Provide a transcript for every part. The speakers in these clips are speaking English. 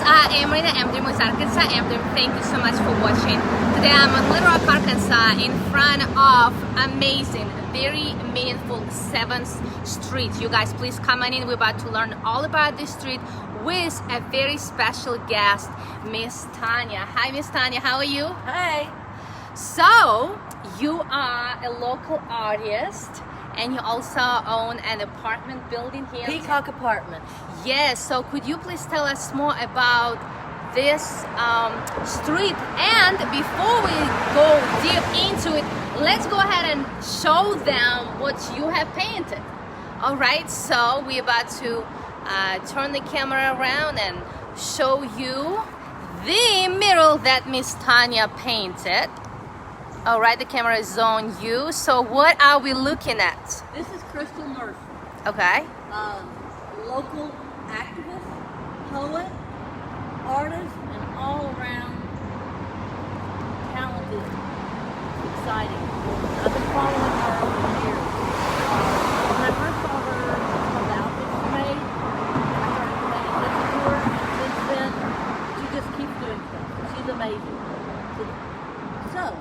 I am Marina Amdream Photography. Thank you so much for watching. Today I'm in Little Rock, Arkansas in front of amazing, very meaningful 7th Street. You guys please come on in. We're about to learn all about this street with a very special guest, Miss Tanya. Hi Miss Tanya, how are you? Hi. So, you are a local artist and you also own an apartment building here. Peacock Apartment. Yes, so could you please tell us more about this street? And before we go deep into it, let's go ahead and show them what you have painted. All right, so we're about to turn the camera around and show you the mural that Miss Tanya painted. All right, the camera is on you. So what are we looking at? This is Crystal Murphy. Okay. Local activist, poet, artist, and all around talented, exciting. I've been following her over the years. When I first saw her, the outfits she made, I started paying attention to her, and since then, she just keeps doing stuff. She's amazing. So,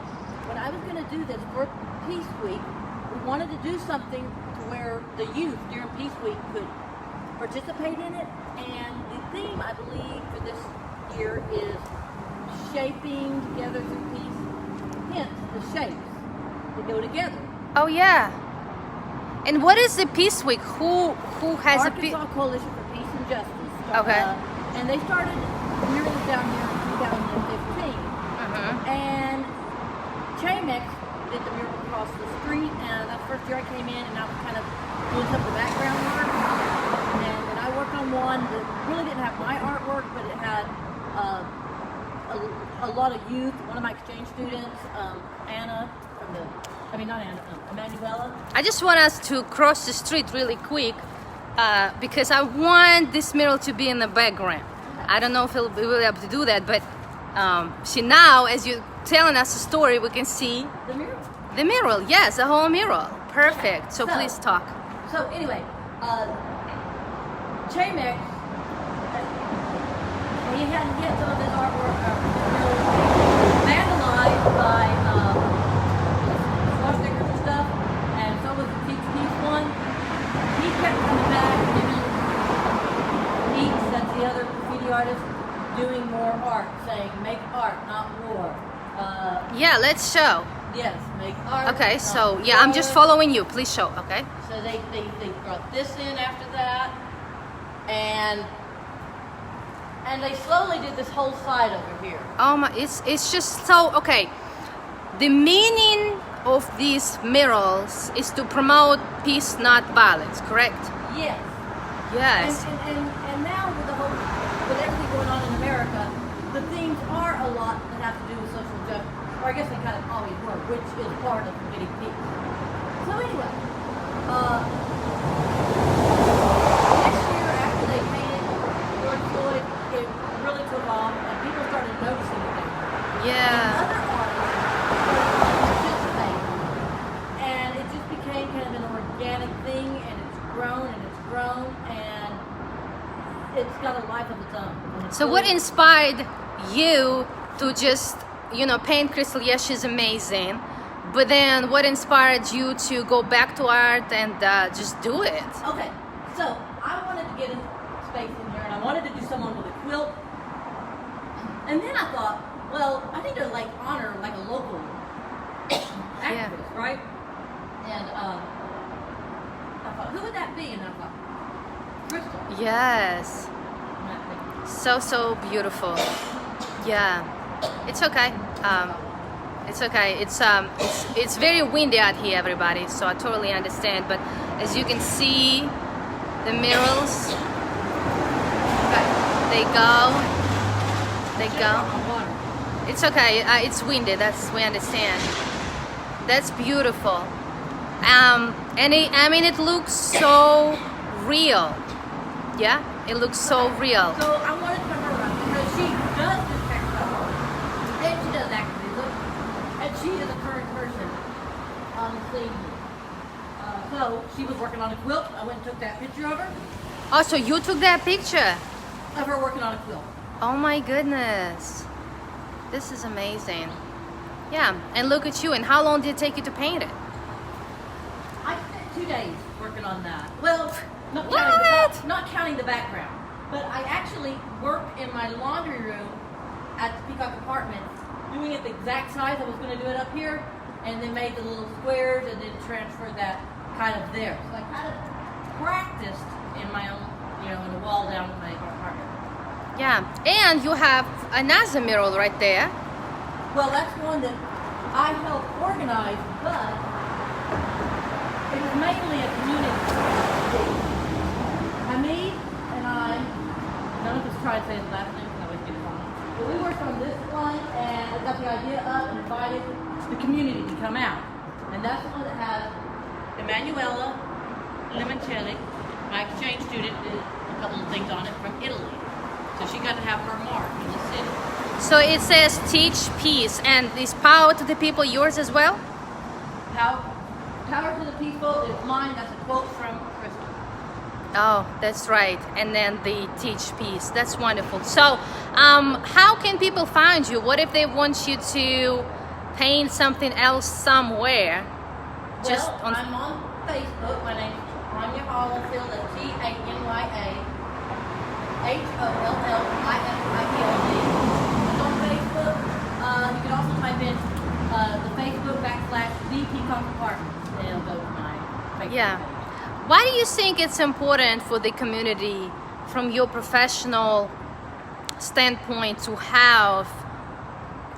when I was going to do this for Peace Week, we wanted to do something to where the youth during Peace Week could participate in it, and the theme, I believe, for this year is shaping together through peace. Hence, the shapes that go together. Oh yeah. And what is the Peace Week? Who has Arkansas Coalition for Peace and Justice. Okay. And they started murals down here in 2015. And Chamex did the mural across the street, and that first year I came in and I was kind of doing some of the background work. And then I worked on one that really didn't have my artwork, but it had a lot of youth. One of my exchange students, Anna, Emanuela. I just want us to cross the street really quick because I want this mural to be in the background. I don't know if we will be able to do that, but see now, as you're telling us a story, we can see the mural. The mural, yes, the whole mural. Perfect. So please talk. So anyway, Chamex, he had some of his artwork vandalized by stickers and stuff, and so was the Peace one. He kept coming back, and Peace, that's the other graffiti artist, doing more art, saying make art, not war. Yeah, let's show. Yes, make art. Okay, so yeah, I'm just following you. Please show. Okay. So they brought this in after that, and they slowly did this whole side over here. Oh my, it's just so okay. The meaning of these murals is to promote peace, not violence. Correct? Yes. Yes. And now with everything going on in America, the themes are a lot that have to do with social justice. Or I guess they kind of always were, which is part of getting peace. So anyway, next year after they painted George Floyd, it really took off and people started noticing it there. Yeah. And other artists started to participate. And it just became kind of an organic thing, and it's grown and it's got a life of its own. So what inspired you to just, paint Crystal? Yes, she's amazing. But then what inspired you to go back to art and just do it? Okay, so I wanted to get a space in here, and I wanted to do someone with a quilt. And then I thought, well, I need to honor a local activist, right? And I thought, who would that be? And I thought, Crystal. Yes. So beautiful. Yeah. It's okay. It's okay. It's very windy out here, everybody. So I totally understand. But as you can see, the murals. They go. It's okay. It's windy. We understand. That's beautiful. And it looks so real. Yeah, it looks so real. So I wanted to come around because she does this textile, and she does activism, and she is a current person on the scene. So she was working on a quilt. I went and took that picture of her. Oh, so you took that picture? Of her working on a quilt. Oh my goodness. This is amazing. Yeah, and look at you. And how long did it take you to paint it? I spent 2 days working on that. Well, What? not counting the background. But I actually worked in my laundry room at the Peacock apartment, doing it the exact size I was going to do it up here, and then made the little squares and then transferred that kind of there. So I kind of practiced in my own, in the wall down in my apartment. Yeah, and you have another mural right there. Well, that's one that I helped organize, but it was mainly a community thing. Hamid and I don't just try to say his last name because I always get it wrong. But we worked on this one and we got the idea up and invited the community to come out. And that's the one that has Emanuela Limoncelli, my exchange student, did a couple of things on it from Italy. So she got to have her mark in the city. So it says teach peace, and is power to the people yours as well? Power to the people is mine. That's a quote from Crystal. Oh, that's right. And then the teach peace. That's wonderful. So how can people find you? What if they want you to paint something else somewhere? I'm on Facebook. My name's Tanya Hollifield. That's TANYA HOLLIFIELD. It's on Facebook. You can also type in the Facebook / the Peacock Apartments, and it'll go to my Facebook Yeah. page. Why do you think it's important for the community, from your professional standpoint, to have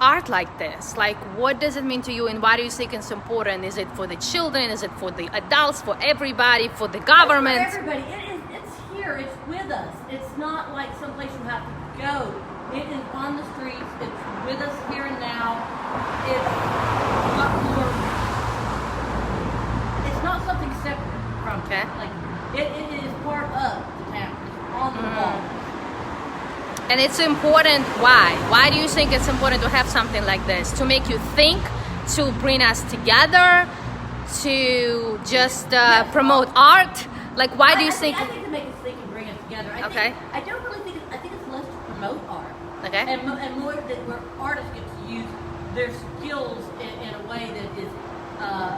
art like this? Like, what does it mean to you, and why do you think it's important? Is it for the children? Is it for the adults? For everybody? For the government? For everybody. It's here. It's with us. It's not like someplace you have to go. It is on the streets. It's with us here and now. It's not more. It's not something separate from. Okay. Like it is part of the town. It's on the wall. And it's important. Why? Why do you think it's important to have something like this? To make you think, to bring us together, to just promote art? Like, why do you think? I think to make us think and bring us together. I don't really think. I think it's less to promote art. Okay. And more that where artists get to use their skills in a way that is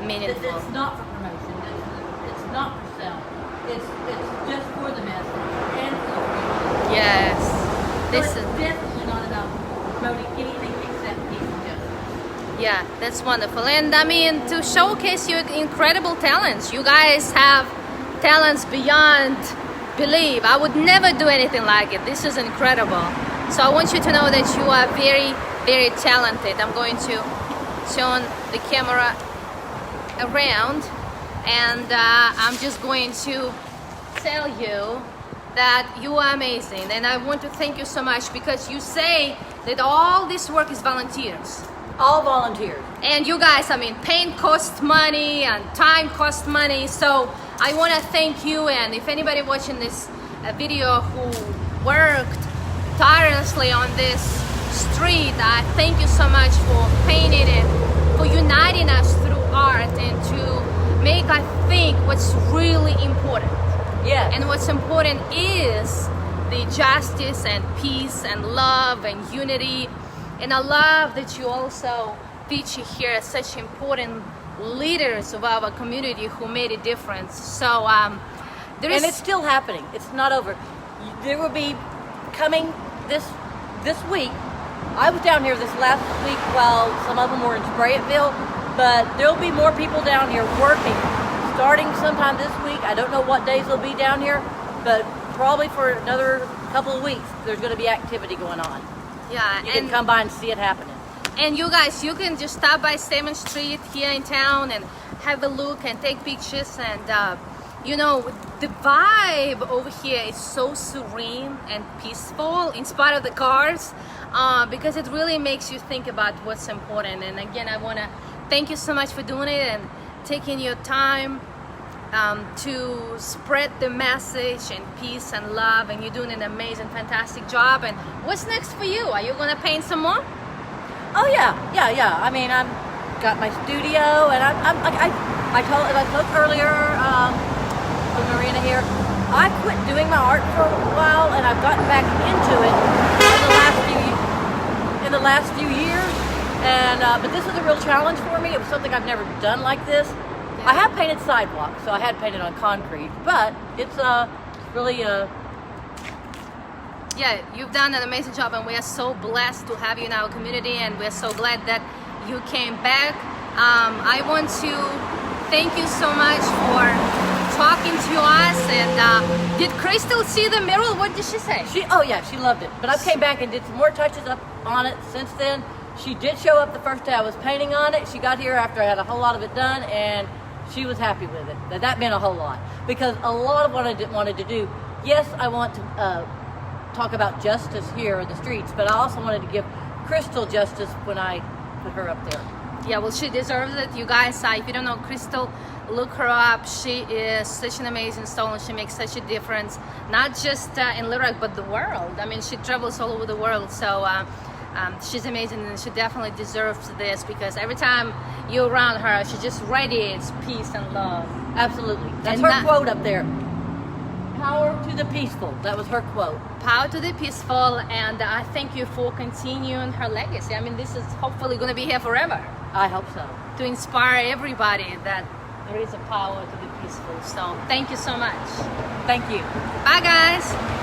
meaningful. That it's not for promotion. It's not for sale. It's just for the message and for the community. Yes. So it's definitely not about promoting anything except peace and justice. Yeah, that's wonderful. And I mean, to showcase your incredible talents. You guys have talents beyond belief. I would never do anything like it. This is incredible. So I want you to know that you are very, very talented. I'm going to turn the camera around, and I'm just going to tell you that you are amazing. And I want to thank you so much, because you say that all this work is volunteers. All volunteers. And you guys, I mean, paint costs money and time costs money. So I want to thank you. And if anybody watching this video who worked tirelessly on this street, I thank you so much for painting it, for uniting us through art, and to make, I think, what's really important. Yeah. And what's important is the justice and peace and love and unity. And I love that you also feature here such important leaders of our community who made a difference. So and it's still happening. It's not over. There will be coming this week. I was down here this last week while some of them were in Sprayetville, but there'll be more people down here working starting sometime this week. I don't know what days they'll be down here, but probably for another couple of weeks there's going to be activity going on. Yeah, you can come by and see it happening. And you guys, you can just stop by 7th Street here in town and have a look and take pictures. And you know, the vibe over here is so serene and peaceful in spite of the cars, because it really makes you think about what's important. And again, I want to thank you so much for doing it and taking your time to spread the message and peace and love. And you're doing an amazing, fantastic job. And what's next for you? Are you going to paint some more? Oh yeah. I mean, I've got my studio, and I spoke earlier with Marina here. I quit doing my art for a while, and I've gotten back into it in the last few years, and but this was a real challenge for me. It was something I've never done like this. I have painted sidewalks, so I had painted on concrete, but it's really yeah, you've done an amazing job, and we are so blessed to have you in our community, and we're so glad that you came back. I want to thank you so much for talking to us. And did Crystal see the mural? What did she say? Oh yeah, she loved it. But I came back and did some more touches up on it since then. She did show up the first day I was painting on it. She got here after I had a whole lot of it done, and she was happy with it. That meant a whole lot, because a lot of what I wanted to do, yes, I want to talk about justice here in the streets, but I also wanted to give Crystal justice when I put her up there. Yeah, well, she deserves it. You guys, if you don't know Crystal, look her up. She is such an amazing soul, and she makes such a difference, not just in Little Rock, but the world. I mean, she travels all over the world, so she's amazing, and she definitely deserves this, because every time you're around her, she just radiates peace and love. Absolutely. That's And her quote up there. Power to the peaceful. That was her quote. Power to the peaceful, and I thank you for continuing her legacy. I mean, this is hopefully going to be here forever. I hope so. To inspire everybody that there is a power to the peaceful. So thank you so much. Thank you. Bye, guys.